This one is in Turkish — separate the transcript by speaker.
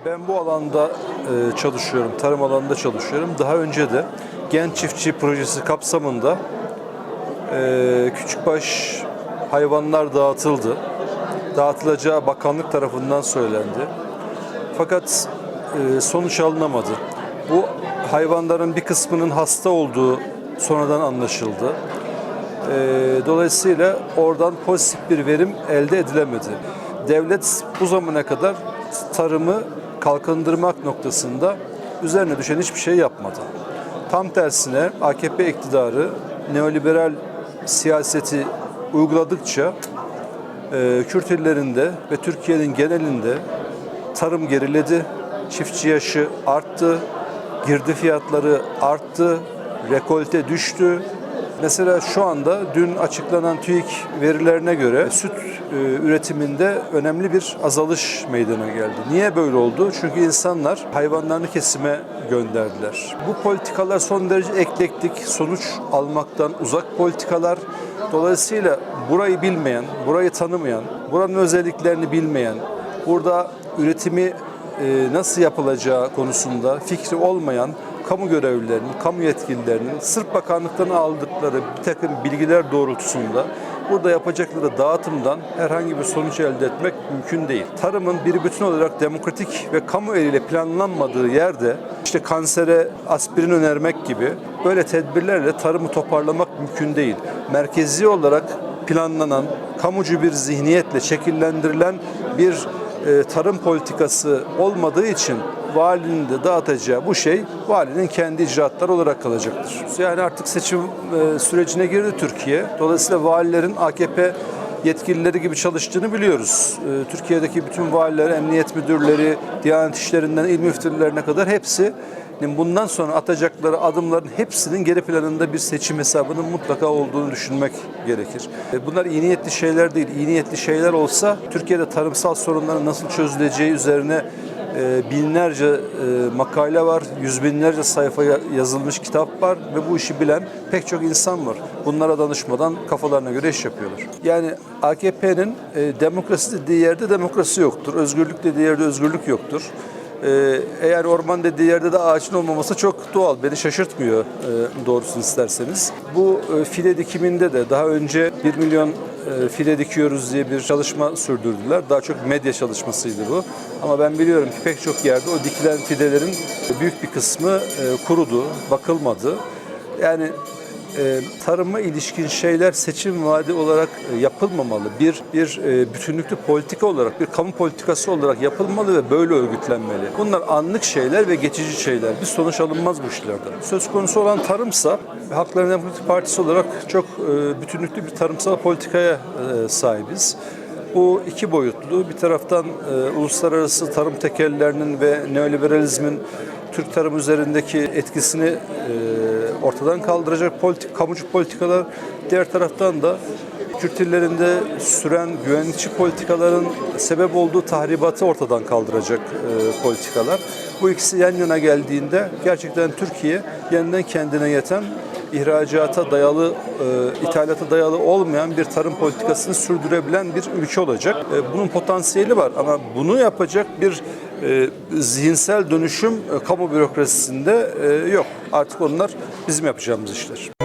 Speaker 1: Ben bu alanda çalışıyorum, tarım alanında çalışıyorum. Daha önce de Genç Çiftçi Projesi kapsamında küçükbaş hayvanlar dağıtıldı. Dağıtılacağı bakanlık tarafından söylendi. Fakat sonuç alınamadı. Bu hayvanların bir kısmının hasta olduğu sonradan anlaşıldı. Dolayısıyla oradan pozitif bir verim elde edilemedi. Devlet bu zamana kadar tarımı kalkındırmak noktasında üzerine düşen hiçbir şey yapmadı. Tam tersine AKP iktidarı neoliberal siyaseti uyguladıkça Kürt illerinde ve Türkiye'nin genelinde tarım geriledi, çiftçi yaşı arttı, girdi fiyatları arttı, rekolte düştü. Mesela şu anda dün açıklanan TÜİK verilerine göre süt üretiminde önemli bir azalış meydana geldi. Niye böyle oldu? Çünkü insanlar hayvanlarını kesime gönderdiler. Bu politikalar son derece eklektik, sonuç almaktan uzak politikalar. Dolayısıyla burayı bilmeyen, burayı tanımayan, buranın özelliklerini bilmeyen, burada üretimi nasıl yapılacağı konusunda fikri olmayan kamu görevlilerinin, kamu yetkililerinin sırf bakanlıktan aldıkları bir takım bilgiler doğrultusunda burada yapacakları dağıtımdan herhangi bir sonuç elde etmek mümkün değil. Tarımın bir bütün olarak demokratik ve kamu eliyle planlanmadığı yerde işte kansere aspirin önermek gibi böyle tedbirlerle tarımı toparlamak mümkün değil. Merkezi olarak planlanan, kamucu bir zihniyetle şekillendirilen bir tarım politikası olmadığı için valinin de dağıtacağı bu şey valinin kendi icraatları olarak kalacaktır. Yani artık seçim sürecine girdi Türkiye. Dolayısıyla valilerin AKP yetkilileri gibi çalıştığını biliyoruz. Türkiye'deki bütün valiler, emniyet müdürleri, Diyanet İşleri'nden il müftülerine kadar hepsi bundan sonra atacakları adımların hepsinin geri planında bir seçim hesabının mutlaka olduğunu düşünmek gerekir. Bunlar iyi niyetli şeyler değil. İyi niyetli şeyler olsa Türkiye'de tarımsal sorunların nasıl çözüleceği üzerine binlerce makale var, yüz binlerce sayfa yazılmış kitap var ve bu işi bilen pek çok insan var. Bunlara danışmadan kafalarına göre iş yapıyorlar. Yani AKP'nin demokrasi dediği yerde demokrasi yoktur, özgürlük dediği yerde özgürlük yoktur. Eğer orman dediği yerde de ağaçın olmaması çok doğal, beni şaşırtmıyor doğrusunu isterseniz. Bu fide dikiminde de daha önce 1 milyon fide dikiyoruz diye bir çalışma sürdürdüler. Daha çok medya çalışmasıydı bu. Ama ben biliyorum ki pek çok yerde o dikilen fidelerin büyük bir kısmı kurudu, bakılmadı. Yani tarıma ilişkin şeyler seçim vaadi olarak yapılmamalı. Bir bütünlüklü politika olarak, bir kamu politikası olarak yapılmalı ve böyle örgütlenmeli. Bunlar anlık şeyler ve geçici şeyler. Bir sonuç alınmaz bu işlerden. Söz konusu olan tarımsa, Halkların Demokratik Partisi olarak çok bütünlüklü bir tarımsal politikaya sahibiz. Bu iki boyutlu. Bir taraftan uluslararası tarım tekellerinin ve neoliberalizmin Türk tarım üzerindeki etkisini ortadan kaldıracak kamucu politikalar, diğer taraftan da Kürt illerinde süren güvenlikçi politikaların sebep olduğu tahribatı ortadan kaldıracak politikalar. Bu ikisi yan yana geldiğinde gerçekten Türkiye yeniden kendine yeten, ihracata dayalı, ithalata dayalı olmayan bir tarım politikasını sürdürebilen bir ülke olacak. Bunun potansiyeli var ama bunu yapacak bir zihinsel dönüşüm kamu bürokrasisinde yok. Artık onlar bizim yapacağımız işler.